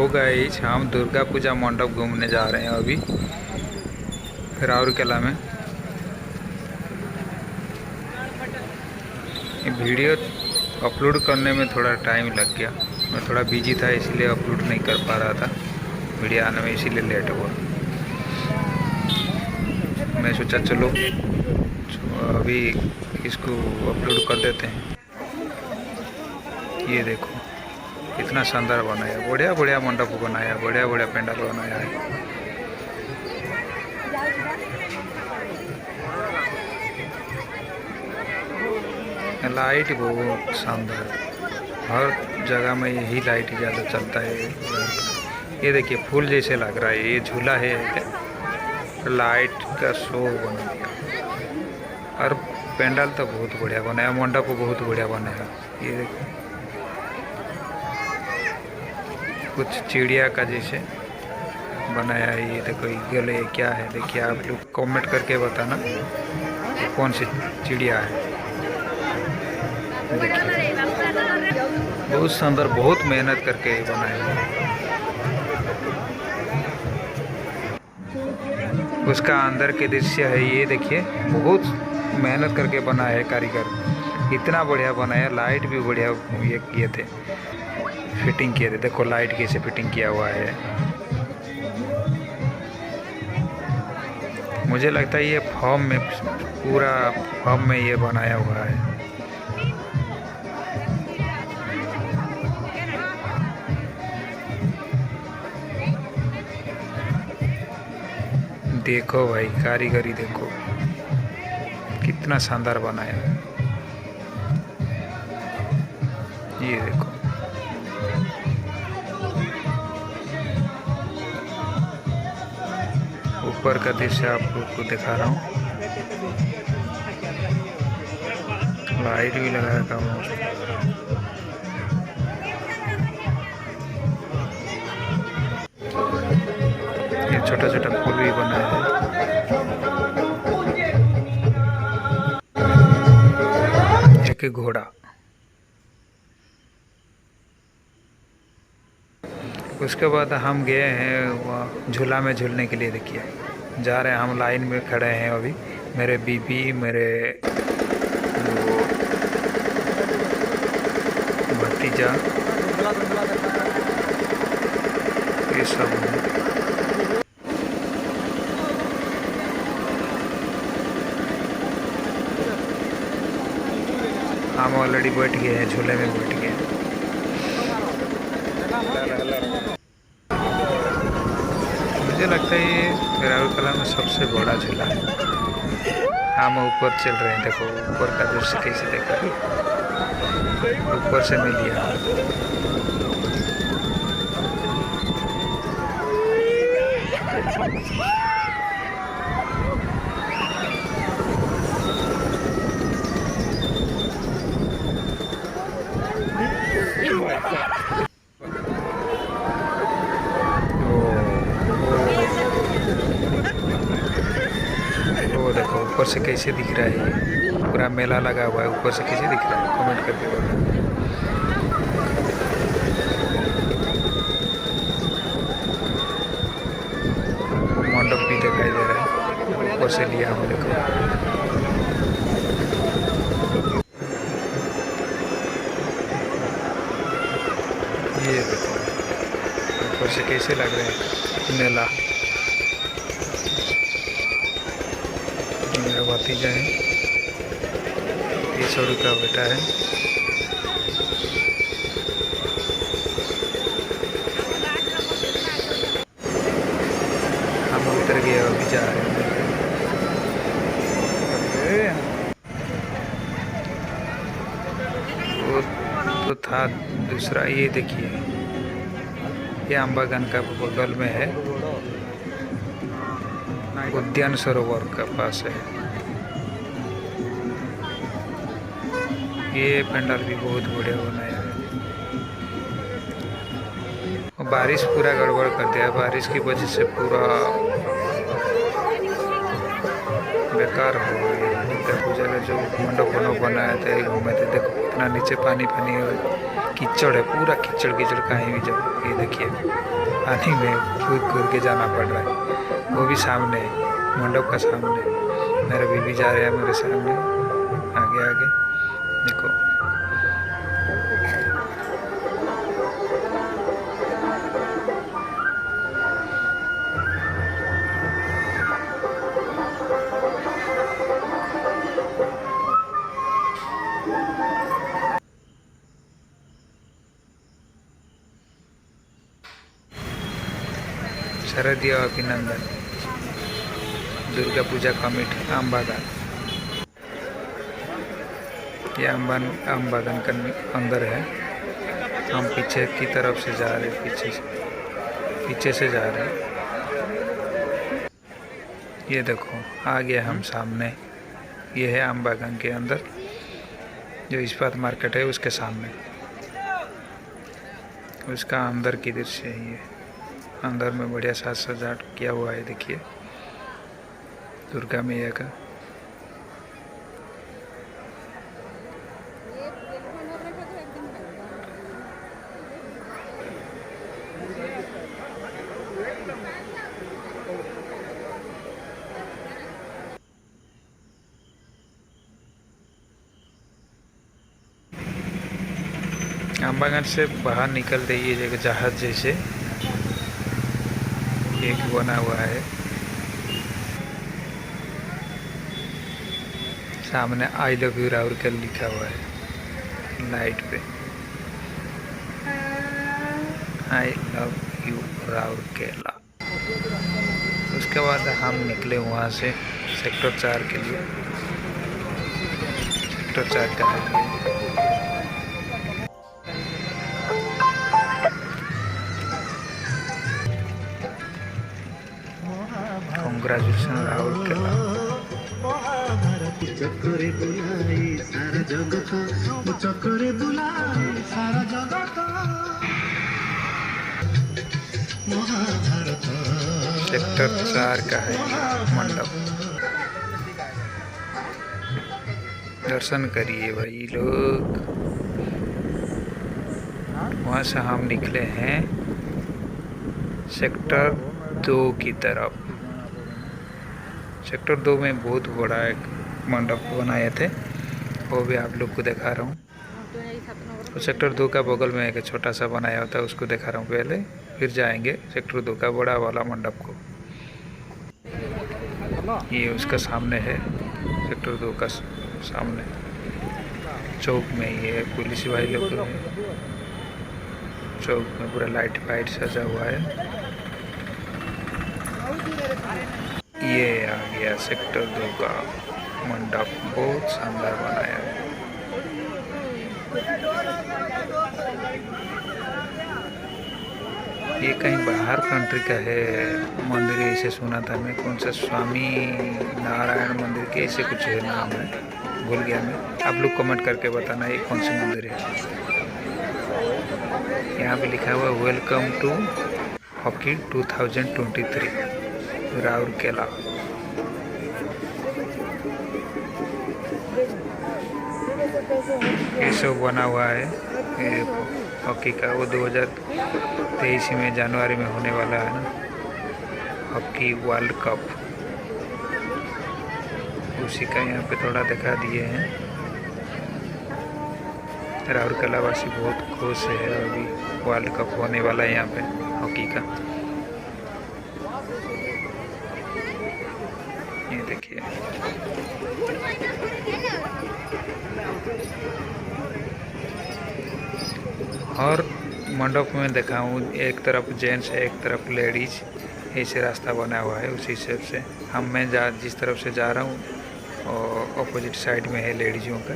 Hello guys, हम दुर्गा पूजा मंडप घूमने जा रहे हैं अभी राउरकेला में। ये वीडियो अपलोड करने में थोड़ा टाइम लग गया। मैं थोड़ा बिजी था इसलिए अपलोड नहीं कर पा रहा था वीडियो आने में, इसीलिए लेट हुआ। मैं सोचा चलो अभी इसको अपलोड कर देते हैं। ये देखो कितना शानदार बनाया, बढ़िया बढ़िया मंडप बनाया, बढ़िया बढ़िया पंडाल बनाया है। लाइट बहुत शानदार, हर जगह में यही लाइट ज़्यादा चलता है। ये देखिए फूल जैसे लग रहा है, ये झूला है, लाइट का शो बना दिया। और पंडाल तो बहुत बढ़िया बनाया, मंडप बहुत बढ़िया बनाया। ये देखो कुछ चिड़िया का जैसे बनाया है। ये देखो गले क्या है, देखिए आप लोग कमेंट करके बताना कौन सी चिड़िया है। देखिए बहुत सुंदर, बहुत मेहनत करके बनाया है। उसका अंदर के दृश्य है, ये देखिए बहुत मेहनत करके बनाया है कारीगर, इतना बढ़िया बनाया। लाइट भी बढ़िया ये किए थे, फिटिंग किए थे। देखो लाइट कैसे फिटिंग किया हुआ है। मुझे लगता है ये फॉर्म में, पूरा फॉर्म में ये बनाया हुआ है। देखो भाई कारीगरी देखो कितना शानदार बनाया है। ये देखो ऊपर का दृश्य आप लोग को दिखा रहा हूँ। लाइट भी लगाया था ये छोटा छोटा फूल भी बनाया है। एक घोड़ा, उसके बाद हम गए हैं वहाँ झूला में झूलने के लिए। देखिए जा रहे हैं हम, लाइन में खड़े हैं अभी। मेरे बीबी, मेरे भतीजा, ये सब है। हम ऑलरेडी बैठ गए हैं, झूले में बैठ गए हैं। मुझे लगता है ये राउरकेला में सबसे बड़ा झूला है। हम ऊपर चल रहे हैं, देखो ऊपर का दृश्य कैसे देखा, ऊपर से मिल लिया। वो देखो ऊपर से कैसे दिख रहा है, ये पूरा मेला लगा हुआ है। ऊपर से कैसे दिख रहा है कमेंट करके बताओ। मंडप भी दिखाई दे रहा है, ऊपर से लिया हूँ देखो। ये देखो ऊपर से कैसे लग रहे हैं मेला। मेरा भतीजा है, ये छोड़ू का बेटा है। हम उतर गए, अभी जा रहे हैं। वो तो था दूसरा, ये देखिए ये अम्बागन का बगल में है, उद्यान सरोवर का पास है। ये पंडाल भी बहुत बढ़िया बनाया है। और बारिश पूरा गड़बड़ कर दिया, बारिश की वजह से पूरा बेकार हो गई। दुर्गा पूजा का जो मंडप बनाया था घूमे थे, देखो कितना नीचे पानी पानी कीचड़ है, पूरा कीचड़ कीचड़ कहीं भी जाओ। ये देखिए पानी में कूद कूद के जाना पड़ रहा है। वो भी सामने, मंडप का सामने। मेरा बीबी जा रहा है मेरे सामने, आगे आगे देखो। शरदीय अभिनंदन दुर्गा पूजा कमेटी आमबागान। ये आमबागान के अंदर है। हम पीछे की तरफ से जा रहे हैं, पीछे से जा रहे हैं। ये देखो आ गया हम सामने। ये है आमबागान के अंदर, जो इस्पात मार्केट है उसके सामने। उसका अंदर की दृश्य है ये। अंदर में बढ़िया साज सजावट किया हुआ है, देखिए दुर्गा मैया का। आमबागान से बाहर निकलते ये जगह जहाज जैसे एक बना हुआ है। सामने आई लव यू राउरकेला लिखा हुआ है लाइट पे। I love you Rourkela. उसके बाद हम निकले वहाँ से सेक्टर 4 के लिए। सेक्टर 4 का है। कांग्रेचुलेशन राउरकेला। चक्करे बुलाई सारा जगत, चक्करे बुलाई सारा जगत, महाभारत। सेक्टर 4 का है मंडप। दर्शन करिए भाई लोग। वहाँ से हम निकले हैं सेक्टर 2 की तरफ। सेक्टर 2 में बहुत बड़ा एक मंडप बनाए थे, वो भी आप लोग को दिखा रहा हूँ। तो सेक्टर 2 का बगल में एक छोटा सा बनाया होता है, उसको दिखा रहा हूँ पहले, फिर जाएंगे सेक्टर 2 का बड़ा वाला मंडप को। ये उसका सामने है, सेक्टर 2 का सामने चौक में ये पुलिस भाई लोग चौक में पूरा लाइट फाइट सजा हुआ है। ये आ गया सेक्टर 2 का मंडप, बहुत शानदार बनाया है। ये कहीं बाहर कंट्री का है मंदिर, ऐसे सुना था मैं। कौन सा स्वामी नारायण मंदिर के ऐसे कुछ है नाम है, भूल गया मैं। आप लोग कमेंट करके बताना ये कौन सा मंदिर है। यहाँ पे लिखा हुआ वेलकम टू हॉकी 2023 राउरकेला। ये सब बना हुआ है हॉकी का। वो 2023 में जनवरी में होने वाला है ना, हॉकी वर्ल्ड कप। उसी का यहाँ पे थोड़ा दिखा दिए हैं। राउरकेला वासी बहुत खुश है, अभी वर्ल्ड कप होने वाला है यहाँ पे हॉकी का। ये देखिए और मंडप में देखा हूँ एक तरफ जेंट्स है एक तरफ लेडीज, ऐसे रास्ता बना हुआ है। उसी हिसाब से मैं जिस तरफ से जा रहा हूँ और अपोजिट साइड में है लेडीज़ों का,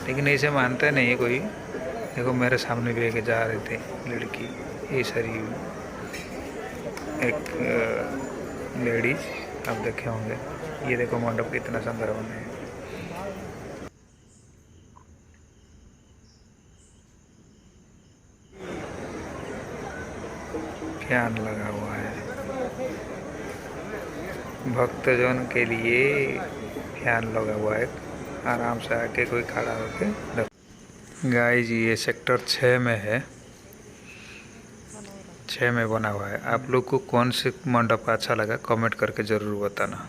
लेकिन ऐसे मानता नहीं है कोई। देखो मेरे सामने भी एक जा रहे थे लड़की, ये सारी एक लेडीज आप देखे होंगे। ये देखो मंडप कितना सुंदर बना है। फैन लगा हुआ है भक्तजन के लिए, फैन लगा हुआ है। आराम से आके कोई खड़ा होके। गाइस ये सेक्टर 6 में है। 6 में बना हुआ है। आप लोग को कौन से मंडप अच्छा लगा कमेंट करके ज़रूर बताना।